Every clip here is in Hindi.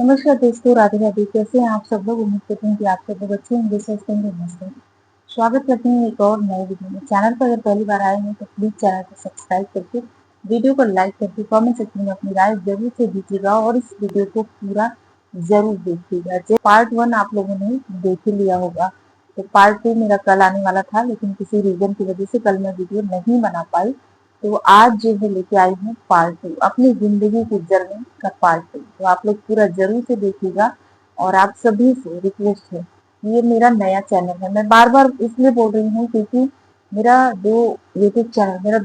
नमस्कार दोस्तों, राधे राधे। कैसे हैं आप सब लोग? उम्मीद करते हैं कि आप सब लोग अच्छे होंगे, स्वस्थ होंगे, मस्त होंगे। स्वागत करते हैं एक और नए वीडियो में। चैनल पर अगर पहली बार आए हैं तो प्लीज चैनल को सब्सक्राइब करके वीडियो को लाइक करके कमेंट सेक्शन में अपनी राय जरूर से दीजिएगा और इस वीडियो को पूरा जरूर देखिएगा। जो पार्ट 1 आप लोगों ने देख ही लिया होगा, तो पार्ट 2 मेरा कल आने वाला था, लेकिन किसी रीजन की वजह से कल मैं वीडियो नहीं बना पाई। तो आज जो है लेके आई हूँ पार्ट 2, अपनी जिंदगी की जर्नी का पार्ट 2। तो आप लोग पूरा जरूर से देखिएगा। और आप सभी से रिक्वेस्ट है, ये मेरा नया चैनल है। मैं बार बार इसलिए बोल रही हूँ क्योंकि मेरा दो यूट्यूब चैनल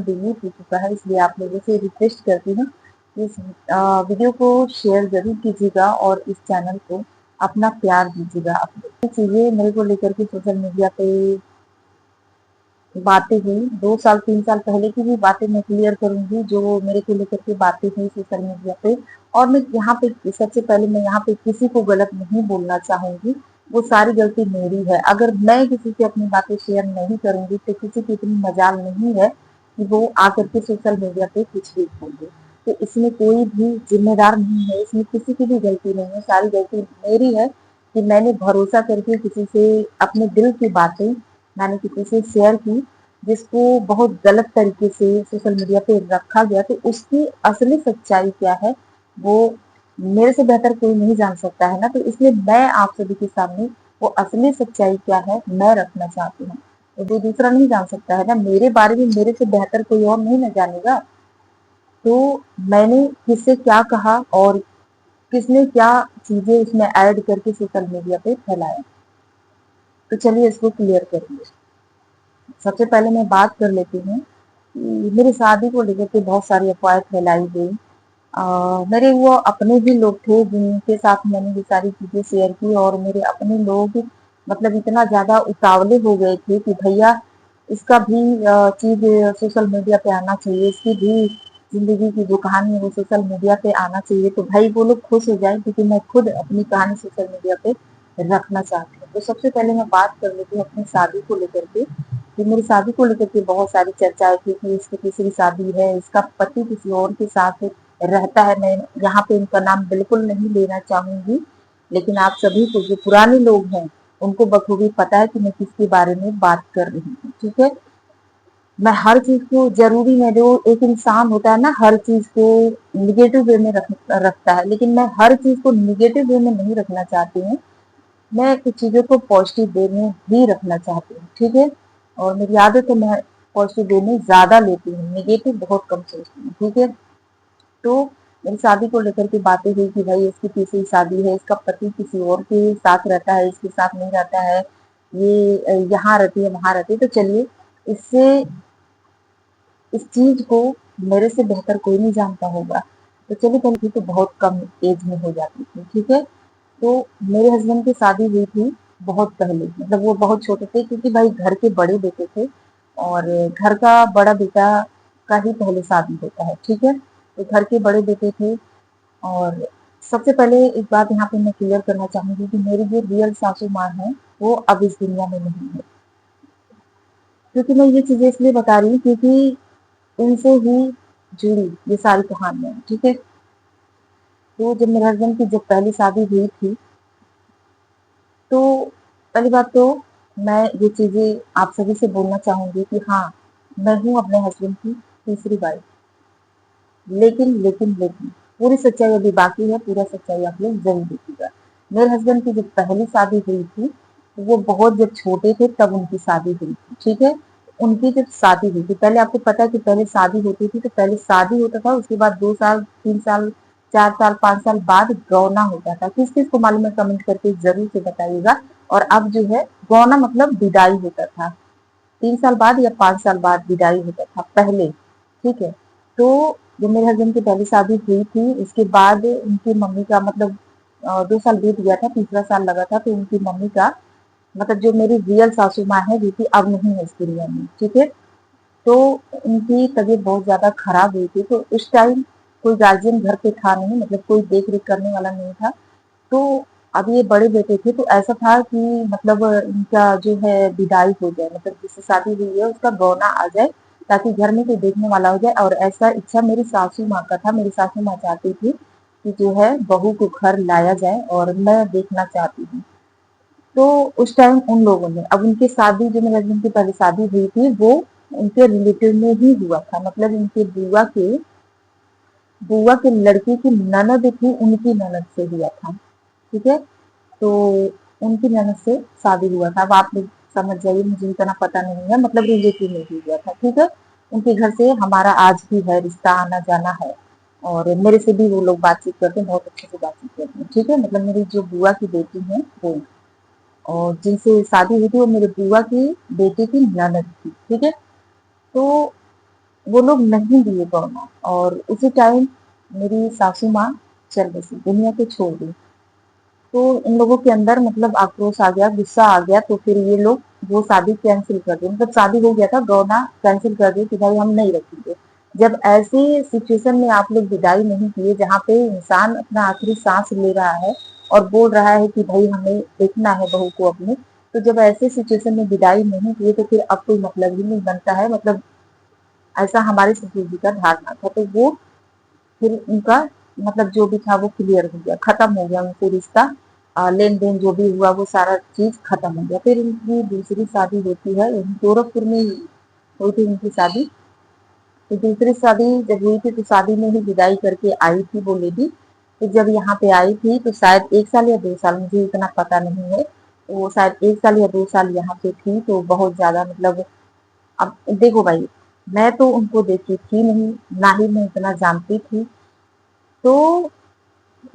डिलीट हो चुका है, इसलिए आप लोगों से रिक्वेस्ट करती हूँ कि इस वीडियो को शेयर जरूर कीजिएगा और इस चैनल को अपना प्यार दीजिएगा। अपनी चीजें मेरे को लेकर के सोशल मीडिया पे बातें हुई, 2 साल 3 साल पहले की भी बातें मैं क्लियर करूंगी, जो मेरे को लेकर के बातें हुई सोशल मीडिया पे। और मैं यहाँ पे सबसे पहले मैं यहाँ पे किसी को गलत नहीं बोलना चाहूंगी, वो सारी गलती मेरी है। अगर मैं किसी से अपनी बातें शेयर नहीं करूंगी तो किसी की इतनी मजाल नहीं है कि वो आकर के सोशल मीडिया पे कुछ भी बोले। तो इसमें कोई भी जिम्मेदार नहीं है, इसमें किसी की भी गलती नहीं है, सारी गलती मेरी है कि मैंने भरोसा करके किसी से अपने दिल की बातें मैंने किसी से शेयर की, जिसको बहुत गलत तरीके से सोशल मीडिया पे रखा गया। तो उसकी असली सच्चाई क्या है वो मेरे से बेहतर कोई नहीं जान सकता है ना। तो इसलिए मैं आप सभी के सामने वो असली सच्चाई क्या है मैं रखना चाहती हूँ। तो वो दूसरा नहीं जान सकता है ना, मेरे बारे में मेरे से बेहतर कोई और नहीं ना जानेगा। तो मैंने किससे क्या कहा और किसने क्या चीजें उसमें ऐड करके सोशल मीडिया पे फैलाया, तो चलिए इसको क्लियर करेंगे। सबसे पहले मैं बात कर लेती हूँ कि मेरी शादी को लेकर के बहुत सारी अफवाहें फैलाई गई। मेरे वो अपने ही लोग थे जिनके साथ मैंने ये सारी चीजें शेयर की, और मेरे अपने लोग मतलब इतना ज्यादा उतावले हो गए थे कि भैया इसका भी चीज सोशल मीडिया पे आना चाहिए, इसकी भी जिंदगी की जो कहानी है वो सोशल मीडिया पे आना चाहिए। तो भाई वो लोग खुश हो जाए, क्योंकि मैं खुद अपनी कहानी सोशल मीडिया पे रखना चाहती हूँ। तो सबसे पहले मैं बात कर लेती हूँ अपनी शादी को लेकर के। कि मेरी शादी को लेकर के बहुत सारी चर्चाएं थी कि इसकी तीसरी शादी है, इसका पति किसी और के साथ रहता है। मैं यहाँ पे उनका नाम बिल्कुल नहीं लेना चाहूंगी, लेकिन आप सभी को जो पुराने लोग हैं उनको बखूबी पता है कि मैं किसके बारे में बात कर रही हूँ। ठीक है, मैं हर चीज को जरूरी है, जो एक इंसान होता है ना हर चीज को निगेटिव वे में रखता है, लेकिन मैं हर चीज को निगेटिव वे में नहीं रखना चाहती हूँ। मैं कुछ चीजों को पॉजिटिव वे में ही रखना चाहती हूँ। ठीक है, और मेरी आदत है मैं पॉजिटिव वे में ज्यादा लेती हूँ, निगेटिव बहुत कम सोचती हूँ। ठीक है, तो मेरी शादी को लेकर के बातें हुई कि भाई इसकी तीसरी शादी है, इसका पति किसी और के साथ रहता है, इसके साथ नहीं रहता है, ये यहाँ रहती है वहां रहती है। तो चलिए, इससे इस चीज को मेरे से बेहतर कोई नहीं जानता होगा। तो चलिए, पहले तो बहुत कम एज में हो जाती थी। ठीक है, तो मेरे हस्बैंड की शादी हुई थी बहुत पहले, मतलब वो बहुत छोटे थे, क्योंकि भाई घर के बड़े बेटे थे और घर का बड़ा बेटा का ही पहले शादी होता है। ठीक है, तो घर के बड़े बेटे थे। और सबसे पहले एक बात यहाँ पे मैं क्लियर करना चाहूंगी कि मेरी जो रियल सासू माँ है वो अब इस दुनिया में नहीं है। क्योंकि मैं ये चीजें इसलिए बता रही हूँ क्योंकि उनसे ही जुड़ी ये सारी कहानियां। ठीक है, तो जब मेरे हस्बैंड की जब पहली शादी हुई थी, तो पहली बात तो मैं ये चीजें आप सभी से बोलना चाहूंगी कि हाँ, मैं हूँ अपने हस्बैंड की तीसरी वाइफ। लेकिन पूरी सच्चाई अभी बाकी है, पूरा सच्चाई आप लोग जरूर देखिएगा। मेरे हस्बैंड की जब पहली शादी हुई थी, तो वो बहुत जब छोटे थे तब उनकी शादी हुई थी। ठीक है, उनकी जब शादी हुई थी, पहले आपको पता है कि पहले शादी होती थी तो पहले शादी होता था, उसके बाद 2 साल 3 साल 4 साल 5 साल बाद गौना होता था। किस किस को मालूम है कमेंट करके जरूर से बताइएगा। और अब जो है गौना मतलब विदाई होता था, 3 साल बाद या 5 साल बाद विदाई होता था पहले। ठीक है, तो जब मेरे हस्बैंड की पहली शादी हुई थी, उसके बाद उनकी मम्मी का मतलब 2 साल बीत गया था, तीसरा साल लगा था, तो उनकी मम्मी का मतलब जो मेरी रियल सासू माँ है जो कि अब नहीं है इस दुनिया में। ठीक है, तो उनकी तबीयत बहुत ज्यादा खराब हुई थी, तो उस टाइम कोई गार्जियन घर पे था नहीं, मतलब कोई देख रेख करने वाला नहीं था। तो अब ये बड़े बेटे थे, तो ऐसा था कि मतलब इनका जो है विदाई हो जाए, मतलब जिससे शादी हुई है उसका गौना आ जाए, ताकि घर में कोई देखने वाला हो जाए। और ऐसा इच्छा मेरी सासू माँ का था, मेरी सासू माँ चाहती थी कि जो है बहू को घर लाया जाए और मैं देखना चाहती हूँ। तो उस टाइम उन लोगों ने, अब उनकी शादी जो मेरे हस्बैंड की पहले शादी हुई थी वो उनके रिलेटिव में ही हुआ था, मतलब उनके बुआ के लड़के की ननद थी, उनकी ननद से हुआ था। ठीक है, तो उनकी ननद से शादी हुआ था। अब आप लोग समझ जाइए, मुझे इतना पता नहीं है, मतलब रिलेटिव में ही हुआ था। ठीक है, उनके घर से हमारा आज भी है रिश्ता, आना जाना है, और मेरे से भी वो लोग बातचीत करते हैं, बहुत अच्छे से बातचीत करते हैं। ठीक है, मतलब मेरी जो बुआ की बेटी है वो, और जिनसे शादी हुई थी वो मेरे बुआ की बेटी की ननद थी। ठीक है, तो वो लोग नहीं दिए गौना, और उसी टाइम मेरी सासू माँ चल बसी, दुनिया को छोड़ दी। तो इन लोगों के अंदर मतलब आक्रोश आ गया, गुस्सा आ गया, तो फिर ये लोग वो शादी कैंसिल कर दी, मतलब शादी हो गया था, गौना कैंसिल कर दी कि भाई हम नहीं रखेंगे। जब ऐसी सिचुएशन में आप लोग विदाई नहीं किए, जहाँ पे इंसान अपना आखिरी सांस ले रहा है और बोल रहा है कि भाई हमें देखना है बहू को अपने, तो जब ऐसे सिचुएशन में विदाई नहीं किए तो फिर अब कोई मतलब ही नहीं बनता है, मतलब ऐसा हमारे ससुर जी का धारणा था। तो वो फिर उनका मतलब जो भी था वो क्लियर हो गया, खत्म हो गया उनसे रिश्ता, लेन देन जो भी हुआ वो सारा चीज खत्म हो गया। फिर उनकी दूसरी शादी होती है, गोरखपुर में ही हुई थी उनकी शादी। तो दूसरी शादी जब हुई थी तो शादी में ही विदाई करके आई थी वो लेडी। तो जब यहाँ पे आई थी तो शायद 1 साल या 2 साल, मुझे इतना पता नहीं है, वो शायद 1 साल या 2 साल यहाँ पे थी। तो बहुत ज्यादा मतलब, अब देखो भाई, मैं तो उनको देखी थी नहीं, ना ही मैं इतना जानती थी। तो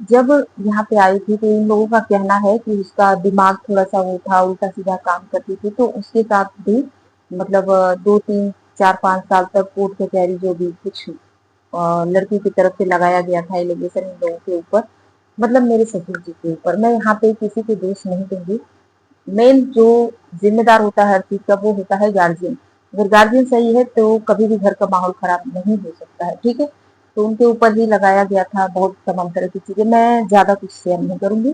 जब यहाँ पे आई थी तो इन लोगों का कहना है कि उसका दिमाग थोड़ा-सा वो था, उल्टा-सीधा काम करती थी, तो उसके साथ भी मतलब 2, 3, 4, 5 साल तक कोर्ट कचहरी जो भी कुछ लड़की की तरफ से लगाया गया था एलिगेशन इन लोगों के ऊपर, मतलब मेरे ससुर जी के ऊपर। मैं यहाँ पे किसी को दोष नहीं दूँगी। मेन जो जिम्मेदार होता है हर चीज़ का वो होता है गार्जियन। अगर गार्जियन सही है तो कभी भी घर का माहौल खराब नहीं हो सकता है। ठीक है? तो उनके ऊपर ही लगाया गया था बहुत तमाम तरह की चीज़ें। मैं ज़्यादा कुछ शेयर नहीं करूँगी।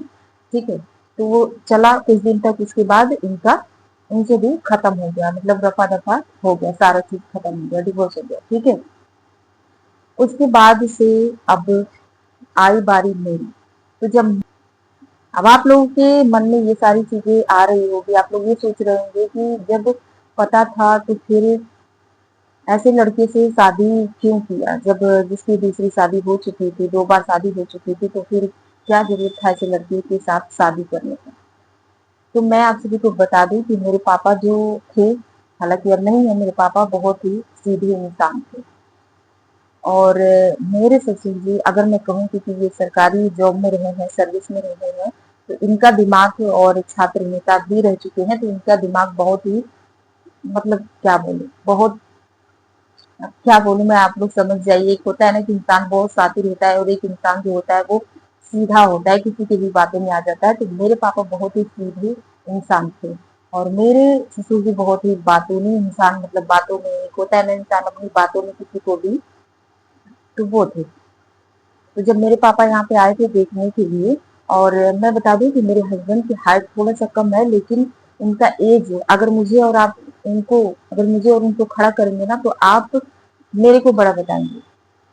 ठीक है? तो वो चला कुछ दिन तक, उसके बाद इनका उनसे भी खत्म हो गया, मतलब रफा-दफा हो गया, सारा चीज़ खत्म हो गया, डिवोर्स हो गया। ठीक है? उसके बाद से अब आई बारी मेरी। तो जब अब आप लोगों के मन में ये सारी चीजें आ रही होगी, आप लोग ये सोच रहे होंगे कि जब पता था तो फिर ऐसे लड़के से शादी क्यों किया, जब जिसकी दूसरी शादी हो चुकी थी, 2 बार शादी हो चुकी थी, तो फिर क्या जरूरत था ऐसे लड़के के साथ शादी करने का। तो मैं आप सभी को बता दूं कि मेरे पापा जो थे, हालांकि अब नहीं है, मेरे पापा बहुत ही सीधे इंसान थे। और मेरे ससुर जी, अगर मैं कहूँ कि ये सरकारी जॉब में रहे हैं, सर्विस में रहे हैं, तो इनका दिमाग, और छात्र नेता भी रह चुके हैं, तो इनका दिमाग बहुत ही, मतलब क्या बोलूं, बहुत, क्या बोलूं मैं, आप लोग समझ जाइए। एक होता है ना कि इंसान बहुत शातिर होता है, और एक इंसान जो होता है वो सीधा होता है, किसी की भी बातों में आ जाता है। तो मेरे पापा बहुत ही सीधे इंसान थे, और मेरे ससुर जी बहुत ही बातूनी इंसान, मतलब बातों में, एक होता है ना इंसान अपनी बातों में किसी को भी, तो वो थे। तो जब मेरे पापा यहाँ पे आए थे देखने के लिए, और मैं बता दूं कि मेरे हस्बैंड की हाइट थोड़ा सा कम है, लेकिन उनका एज, अगर मुझे और आप उनको, अगर मुझे और उनको खड़ा करेंगे ना, तो आप मेरे को बड़ा बताएंगे,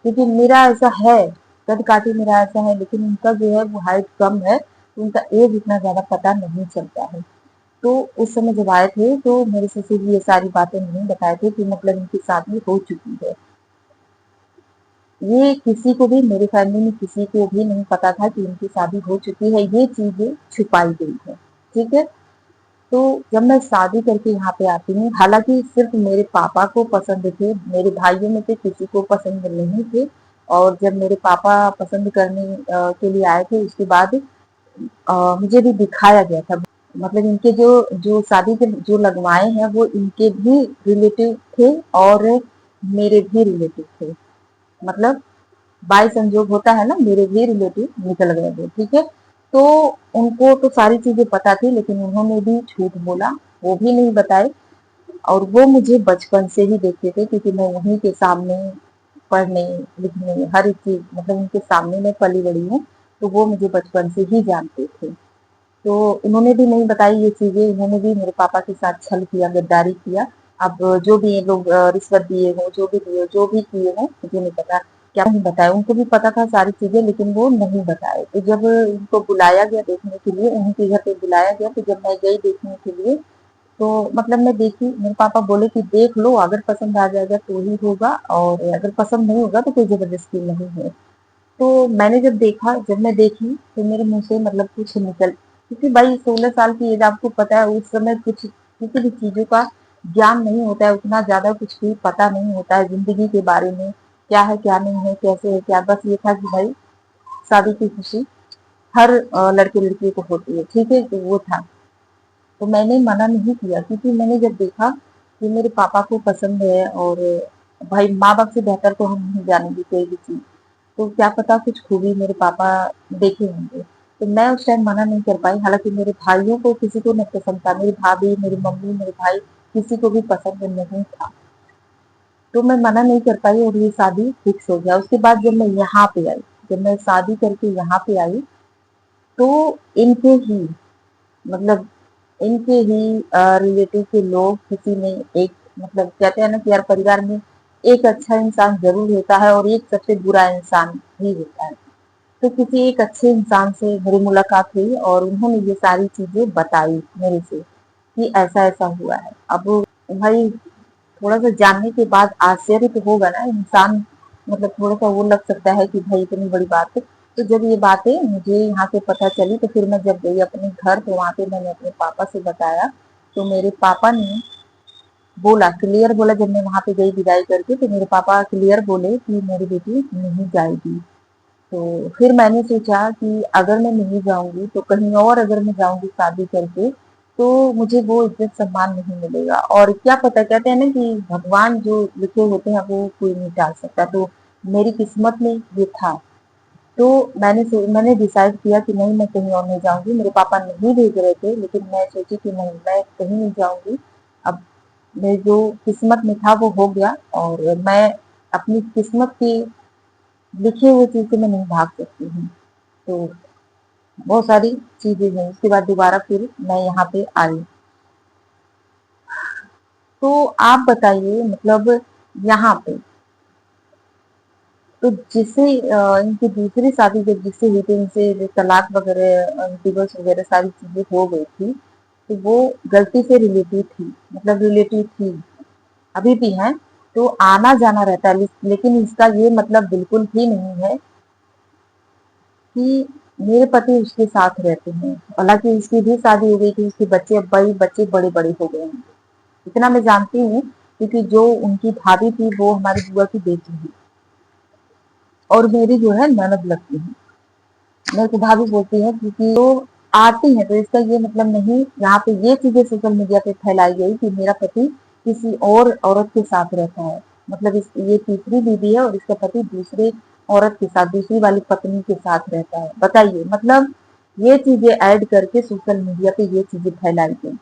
क्योंकि मेरा ऐसा है, कद काठी मेरा ऐसा है, लेकिन उनका जो है वो हाइट कम है, तो उनका एज इतना ज्यादा पता नहीं चलता है। तो उस समय जब आए थे तो मेरे ससुर जी ये सारी बातें नहीं बताए थे कि मतलब इनकी शादी हो चुकी है। ये किसी को भी, मेरी फैमिली में किसी को भी नहीं पता था कि इनकी शादी हो चुकी है, ये चीजें छुपाई गई है। ठीक है? तो जब मैं शादी करके यहाँ पे आती हूँ, हालांकि सिर्फ मेरे पापा को पसंद थे, मेरे भाइयों में से किसी को पसंद नहीं थे। और जब मेरे पापा पसंद करने के लिए आए थे, उसके बाद मुझे भी दिखाया गया था, मतलब इनके जो जो शादी के जो लगवाए हैं वो इनके भी रिलेटिव थे, और मेरे भी रिलेटिव थे, मतलब बाय संजोग होता है ना, मेरे भी रिलेटिव निकल गए थे। ठीक है? तो उनको तो सारी चीजें पता थी, लेकिन उन्होंने भी झूठ बोला, वो भी नहीं बताए। और वो मुझे बचपन से ही देखते थे, क्योंकि मैं उन्हीं के सामने पढ़ने लिखने हर एक चीज, मतलब उनके सामने मैं पली बड़ी हूँ, तो वो मुझे बचपन से ही जानते थे। तो उन्होंने भी नहीं बताई ये चीजें, उन्होंने भी मेरे पापा के साथ छल किया, गद्दारी किया। अब जो भी ये लोग रिश्वत दिए हो, जो भी दिए हो, जो भी किए हो, मुझे नहीं पता क्या नहीं बताया, उनको भी पता था सारी चीजें लेकिन वो नहीं बताए। तो जब उनको बुलाया गया देखने के लिए, उनके घर पे बुलाया गया, तो जब मैं गई देखने के लिए तो मतलब मैं देखी, मेरे पापा बोले कि देख लो, अगर पसंद आ जाएगा तो ही होगा और अगर पसंद नहीं होगा तो कोई जबरदस्ती नहीं है। तो मैंने जब देखा, जब मैं देखी तो मेरे मुंह से मतलब कुछ निकल, क्योंकि भाई 16 साल की एज, आपको पता है उस समय कुछ किसी भी चीजों का ज्ञान नहीं होता है, उतना ज्यादा कुछ भी पता नहीं होता है जिंदगी के बारे में, क्या है क्या नहीं है, कैसे है क्या, बस ये था कि भाई शादी की खुशी हर लड़के लड़की को होती है, ठीक है, तो वो था। तो मैंने मना नहीं किया, क्योंकि मैंने जब देखा कि मेरे पापा को पसंद है, और भाई माँ बाप से बेहतर तो हम नहीं जानेंगे कोई भी चीज, तो क्या पता कुछ खूबी मेरे पापा देखे होंगे। तो मैं उस टाइम मना नहीं कर पाई, हालांकि मेरे भाइयों को किसी को नहीं पसंद था, मेरी भाभी, मेरी मम्मी, मेरे भाई, किसी को भी पसंद नहीं था। तो मैं मना नहीं कर पाई और ये शादी फिक्स हो गया। उसके बाद जब मैं यहाँ पे आई, जब मैं शादी करके यहाँ पे आई, तो इनके ही मतलब इनके ही रिलेटिव के लोग, किसी ने एक, मतलब कहते हैं ना कि यार परिवार में एक अच्छा इंसान जरूर होता है और एक सबसे बुरा इंसान भी होता है। तो किसी एक अच्छे इंसान से मेरी मुलाकात हुई और उन्होंने ये सारी चीजें बताई मेरे से कि ऐसा ऐसा हुआ है। अब भाई थोड़ा सा जानने के बाद आश्चर्य तो होगा ना इंसान, मतलब थोड़ा सा वो लग सकता है कि भाई इतनी बड़ी बात है। तो जब ये बातें मुझे यहाँ पे पता चली, तो फिर मैं जब गई अपने घर, तो वहां पे मैंने अपने पापा से बताया। तो मेरे पापा ने बोला, क्लियर बोला, जब मैं वहां पे गई विदाई करके, तो मेरे पापा क्लियर बोले कि मेरी बेटी नहीं जाएगी। तो फिर मैंने सोचा कि अगर मैं नहीं जाऊंगी तो कहीं और अगर मैं जाऊंगी शादी करके, तो मुझे वो इज्जत सम्मान नहीं मिलेगा, और क्या पता, कहते हैं ना कि भगवान जो लिखे होते हैं वो कोई नहीं टाल सकता। तो मेरी किस्मत में ये था। तो मैंने डिसाइड किया कि नहीं, मैं कहीं और नहीं जाऊंगी। मेरे पापा नहीं भेज रहे थे, लेकिन मैं सोची कि नहीं, मैं कहीं नहीं जाऊंगी। अब मेरे जो किस्मत में था वो हो गया, और मैं अपनी किस्मत की लिखी हुई चीज से मैं नहीं भाग सकती हूँ। तो बहुत सारी चीजें हैं, उसके बाद दोबारा फिर मैं यहाँ पे आई। तो आप बताइए, मतलब यहाँ पे तो जिससे इनकी दूसरी शादी जब जिससे हुई थी, उनसे तलाक वगैरह, डिवोर्स वगैरह सारी चीजें हो गई थी, तो वो गलती से रिलेटिव थी, मतलब रिलेटिव थी, अभी भी है। तो आना जाना रहता है, लेकिन इसका ये मतलब बिल्कुल भी नहीं है कि मेरे पति उसके साथ रहते हैं। हालांकि उसकी भी शादी हो गई थी, उसके बच्चे, अब बड़ी बच्चे बड़े बड़े हो गए हैं, इतना मैं जानती हूँ, क्योंकि जो उनकी भाभी थी वो हमारी बुआ की बेटी है, और मेरी जो है ननद लगती है। मेरे को भाभी बोलती है, क्योंकि वो आती है, तो इसका ये मतलब नहीं, यहाँ पे ये चीजें सोशल मीडिया पे फैलाई गई कि मेरा पति किसी और औरत के साथ रहता है, मतलब ये तीसरी बीवी है और इसका पति दूसरे औरत के साथ, दूसरी वाली पत्नी के साथ रहता है। बताइए, मतलब ये चीजें ऐड करके सोशल मीडिया पे ये चीजें फैलाई गई।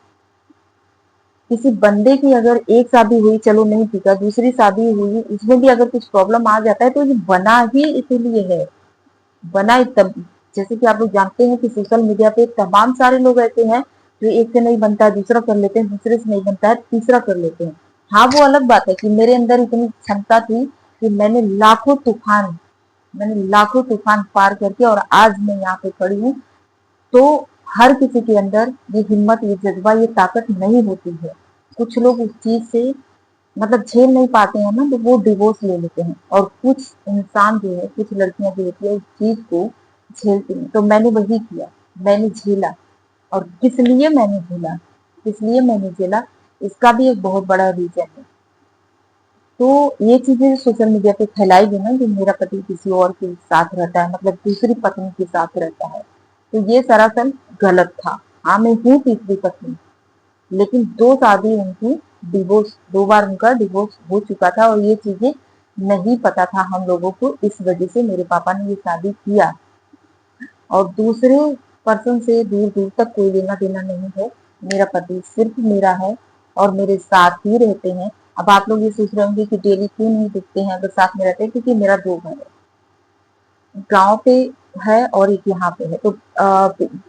किसी बंदे की अगर एक शादी हुई, चलो नहीं ठीक है, दूसरी शादी हुई, उसमें भी अगर कुछ प्रॉब्लम आ जाता है, तो ये बना ही इसीलिए है, बना तब। जैसे कि आप लोग जानते हैं कि सोशल मीडिया पे तमाम सारे लोग ऐसे हैं जो एक से नहीं बनता है दूसरा कर लेते हैं, दूसरे से नहीं बनता है तीसरा कर लेते हैं। हाँ, वो अलग बात है कि मेरे अंदर इतनी क्षमता थी कि मैंने लाखों तूफान पार करके और आज मैं यहाँ पे खड़ी हूँ। तो हर किसी के अंदर ये हिम्मत, ये जज्बा, ये ताकत नहीं होती है। कुछ लोग उस चीज से मतलब झेल नहीं पाते हैं ना, तो वो डिवोर्स ले लेते हैं, और कुछ इंसान जो है, कुछ लड़कियां जो होती है उस चीज को झेलती हैं। तो मैंने वही किया, मैंने झेला। और किस लिए मैंने झेला, इसका भी एक बहुत बड़ा रीजन है। तो ये चीजें सोशल मीडिया पे फैलाई गई ना कि मेरा पति किसी और के साथ रहता है, मतलब दूसरी पत्नी के साथ रहता है, तो ये सरासर गलत था। हाँ, मैं हूँ तीसरी पत्नी, लेकिन दो शादी उनकी, डिवोर्स, 2 बार उनका डिवोर्स हो चुका था, और ये चीजें नहीं पता था हम लोगों को, इस वजह से मेरे पापा ने ये शादी किया। और दूसरे पर्सन से दूर दूर तक कोई लेना देना नहीं है, मेरा पति सिर्फ मेरा है और मेरे साथ ही रहते हैं। अब आप लोग ये सोच रहे होंगे कि डेली क्यों नहीं दिखते हैं अगर साथ में रहते हैं, क्योंकि मेरा 2 घर है, गांव पे है और एक यहाँ पे है। तो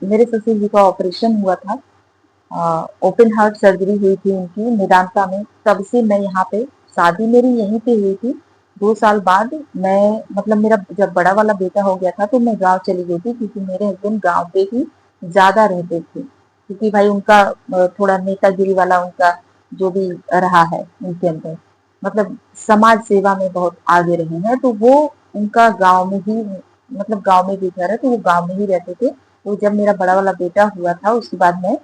मेरे ससुर जी का ऑपरेशन हुआ था, ओपन हार्ट सर्जरी हुई थी उनकी मेदांता में, तब से मैं यहाँ पे, शादी मेरी यहीं पे हुई थी, 2 साल बाद मैं मतलब मेरा जब बड़ा वाला बेटा हो गया था तो मैं गाँव चली गई थी क्योंकि मेरे हस्बैंड गाँव पे ही ज़्यादा रहते थे। क्योंकि भाई उनका थोड़ा नेतागिरी वाला उनका जो भी रहा है उनके अंदर, मतलब समाज सेवा में बहुत आगे रहे हैं, तो वो उनका गाँव में ही मतलब गाँव में भी घर है, तो वो गाँव में ही रहते थे। तो जब मेरा बड़ा वाला बेटा हुआ था उसके बाद मैं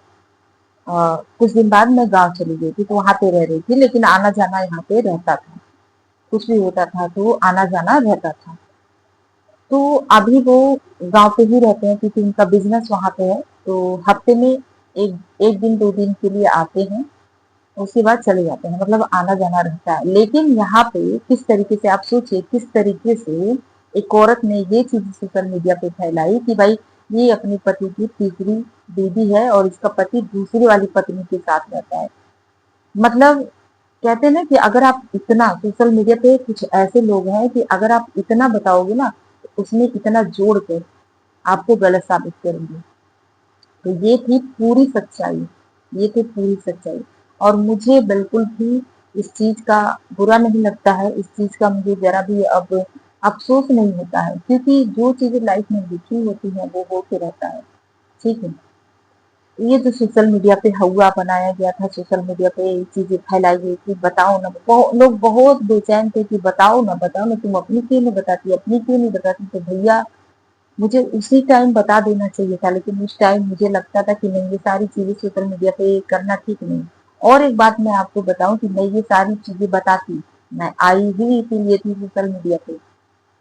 कुछ दिन बाद मैं गाँव चली गई थी, तो वहाँ पे रह रही थी, लेकिन आना-जाना यहाँ पे रहता था। कुछ भी होता था तो आना-जाना रहता था। तो अभी वो गाँव पे ही रहते हैं क्योंकि उनका बिज़नेस वहाँ पे है, तो हफ्ते में 1 दिन 2 दिन के लिए आते हैं, उसके बाद चले जाते हैं, मतलब आना-जाना रहता है। लेकिन यहाँ पे किस तरीके से आप सोचिए किस तरीके से एक औरत ने ये चीज़ सोशल मीडिया पे फैलाई कि भाई ये अपने पति की तीसरी बीवी है और इसका पति दूसरी वाली पत्नी के साथ रहता है। मतलब कहते हैं ना कि अगर आप इतना सोशल मीडिया पे कुछ ऐसे लोग हैं कि अगर आप इतना बताओगे ना, तो उसमें इतना जोड़ के आपको गलत साबित करेंगे। तो ये थी पूरी सच्चाई, ये थी पूरी सच्चाई। और मुझे बिल्कुल भी इस चीज़ का बुरा नहीं लगता है, इस चीज़ का मुझे ज़रा भी अब अफ़सोस नहीं होता है क्योंकि जो चीज़ें लाइफ़ में लिखी होती हैं, वो होके रहता है, ठीक है? ये जो सोशल मीडिया पे हौवा बनाया गया था, सोशल मीडिया पे ये चीज़ें फैलाई गई थी, बताओ ना लोग बहुत बेचैन थे कि बताओ ना, तुम अपनी क्यों नहीं बताती, अपनी क्यों नहीं बताती? तो भैया मुझे उसी टाइम बता देना चाहिए था, लेकिन उस टाइम मुझे लगता था कि नहीं ये सारी चीज़ें सोशल मीडिया पे करना ठीक नहीं। और एक बात मैं आपको बताऊँ कि मैं ये सारी चीज़ें बताती, मैं आई ही इसीलिए थी सोशल मीडिया पे,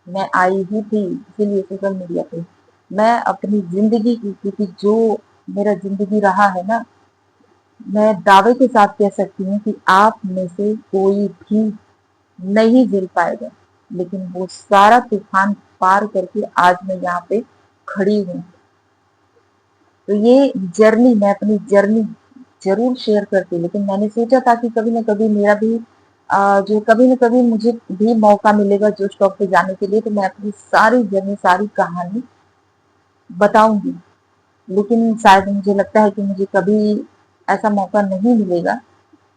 मैं आई ही थी इसीलिए सोशल मीडिया पे। मैं अपनी ज़िंदगी की क्योंकि जो मेरा ज़िंदगी रहा है ना, मैं दावे के साथ कह सकती हूँ कि आप में से कोई भी नहीं झेल पाएगा। लेकिन वो सारा तूफान पार करके आज मैं यहाँ पे खड़ी हूँ। तो ये जर्नी मैं अपनी जर्नी ज़रूर शेयर करती, लेकिन मैंने सोचा था कि कभी न कभी मेरा भी जो कभी न कभी मुझे भी मौका मिलेगा जो स्टॉप पे जाने के लिए, तो मैं अपनी सारी जर्नी, सारी कहानी बताऊँगी। लेकिन शायद मुझे लगता है कि मुझे कभी ऐसा मौका नहीं मिलेगा,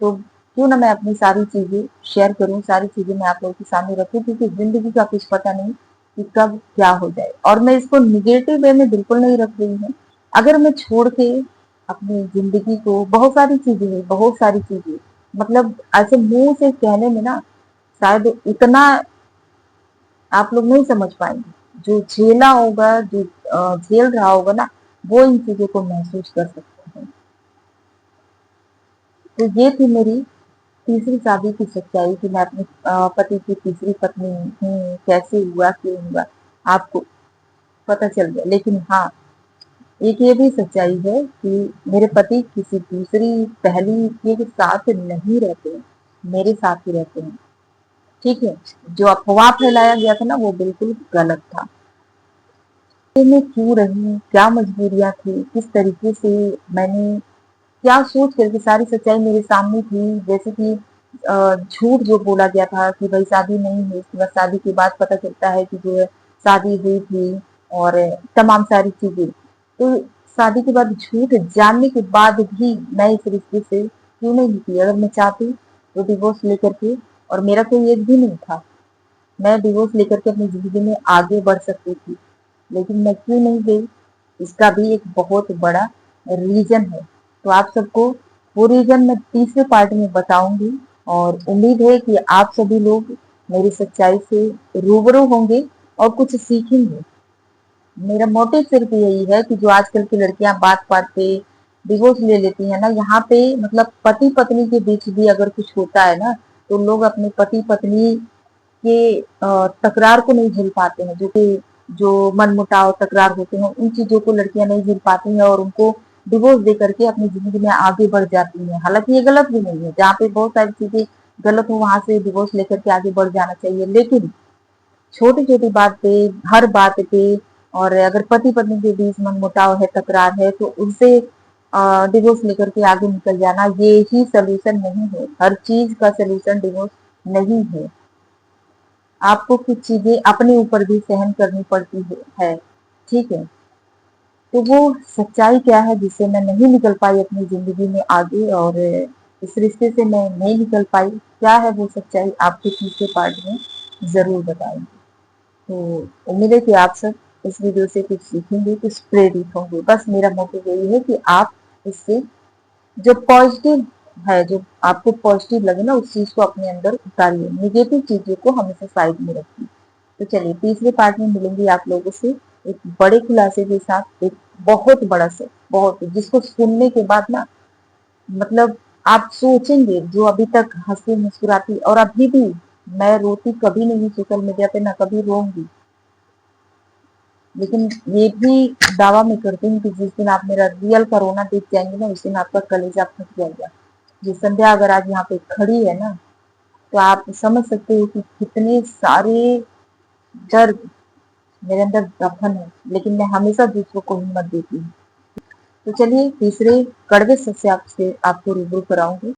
तो क्यों ना मैं अपनी सारी चीज़ें शेयर करूँ, सारी चीज़ें मैं आप लोगों के सामने रखूँ क्योंकि ज़िंदगी का कुछ पता नहीं कि कब क्या हो जाए। और मैं इसको नेगेटिव वे में बिल्कुल नहीं रख रही हूँ। अगर मैं छोड़ के अपनी ज़िंदगी को बहुत सारी चीज़ें हैं, बहुत सारी चीज़ें मतलब ऐसे मुँह से कहने में ना शायद इतना आप लोग नहीं समझ पाएँगे। जो झेला होगा, जो झेल रहा होगा ना, वो इन चीज़ों को महसूस कर सकते हैं। तो ये थी मेरी तीसरी शादी की सच्चाई कि मैं अपने पति की तीसरी पत्नी हूँ, कैसे हुआ, क्यों हुआ, आपको पता चल गया। लेकिन हाँ, एक ये भी सच्चाई है कि मेरे पति किसी दूसरी पहली के साथ नहीं रहते हैं, मेरे साथ ही रहते हैं, ठीक है? जो अफ़वाह फैलाया गया था ना, वो बिल्कुल गलत था। मैं क्यों रही, क्या मजबूरियाँ थी, किस तरीके से मैंने क्या सोच करके सारी सच्चाई मेरे सामने थी जैसे कि झूठ जो बोला गया था कि भाई शादी नहीं हुई उसके बाद शादी के बाद पता चलता है कि जो है शादी हुई थी और तमाम सारी चीजें तो शादी के बाद झूठ जानने के बाद भी मैं इस रिश्ते से क्यों नहीं निकली अगर मैं चाहती तो डिवोर्स लेकर के और मेरा कोई एज भी नहीं था मैं डिवोर्स लेकर के अपनी जिंदगी में आगे बढ़ सकती थी लेकिन मैं क्यों नहीं गई इसका भी एक बहुत बड़ा रीजन है तो आप सबको वो रीजन मैं तीसरे पार्ट में बताऊंगी और उम्मीद है कि आप सभी लोग मेरी सच्चाई से रूबरू होंगे और कुछ सीखेंगे मेरा मोटिव सिर्फ यही है कि जो आजकल की लड़कियां बात बात पे डिवोर्स ले लेती है ना यहाँ पे मतलब पति पत्नी के बीच भी अगर कुछ होता है ना तो लोग अपने पति पत्नी के तकरार को नहीं झेल पाते हैं जो कि जो मनमुटाव तकरार होते हैं उन चीजों को लड़कियां नहीं झेल पाती हैं और उनको डिवोर्स दे करके अपनी जिंदगी में आगे बढ़ जाती हैं हालांकि ये गलत भी नहीं है जहाँ पे बहुत सारी चीजें गलत हो वहां से डिवोर्स लेकर के आगे बढ़ जाना चाहिए लेकिन छोटी छोटी बात पे हर बात पे और अगर पति पत्नी के बीच मनमुटाव है तकरार है तो उनसे डिवोर्स लेकर के आगे निकल जाना ये ही सोल्यूशन नहीं है हर चीज का सोल्यूशन डिवोर्स नहीं है आपको कुछ चीजें अपने ऊपर भी सहन करनी पड़ती है ठीक है तो वो सच्चाई क्या है जिससे मैं नहीं निकल पाई अपनी जिंदगी में आगे और इस रिश्ते से मैं नहीं निकल पाई क्या है वो सच्चाई आपके तीसरे पार्ट में ज़रूर बताएँगे। तो उम्मीद है कि आप सब इस वीडियो से कुछ सीखेंगे, कुछ प्रेरित होंगे। बस मेरा मोटिव यही है कि आप इससे जो पॉजिटिव है, जो आपको पॉजिटिव लगे ना उस चीज़ को अपने अंदर उतारिए, नेगेटिव चीज़ों को हमेशा साइड में रखिए। तो चलिए तीसरे पार्ट में मिलेंगे आप लोगों से एक बड़े खुलासे के साथ, एक बहुत बड़ा से, बहुत जिसको सुनने के बाद ना मतलब आप सोचेंगे जो अभी तक हंसी मुस्कुराती और अभी भी मैं रोती कभी नहीं सोशल मीडिया पे, ना कभी रोऊंगी, लेकिन ये भी दावा मैं करती हूँ कि जिस दिन आप मेरा रियल कोरोना देख जाएंगे ना उस दिन आपका कलेजा फट जाएगा। ये संध्या अगर आज यहाँ पे खड़ी है ना तो आप समझ सकते हो कि कितने सारे दर्द मेरे अंदर दफन है, लेकिन मैं हमेशा दूसरों को हिम्मत देती हूँ। तो चलिए तीसरे कड़वे सच से आपसे आपको रूबरू कराऊंगी।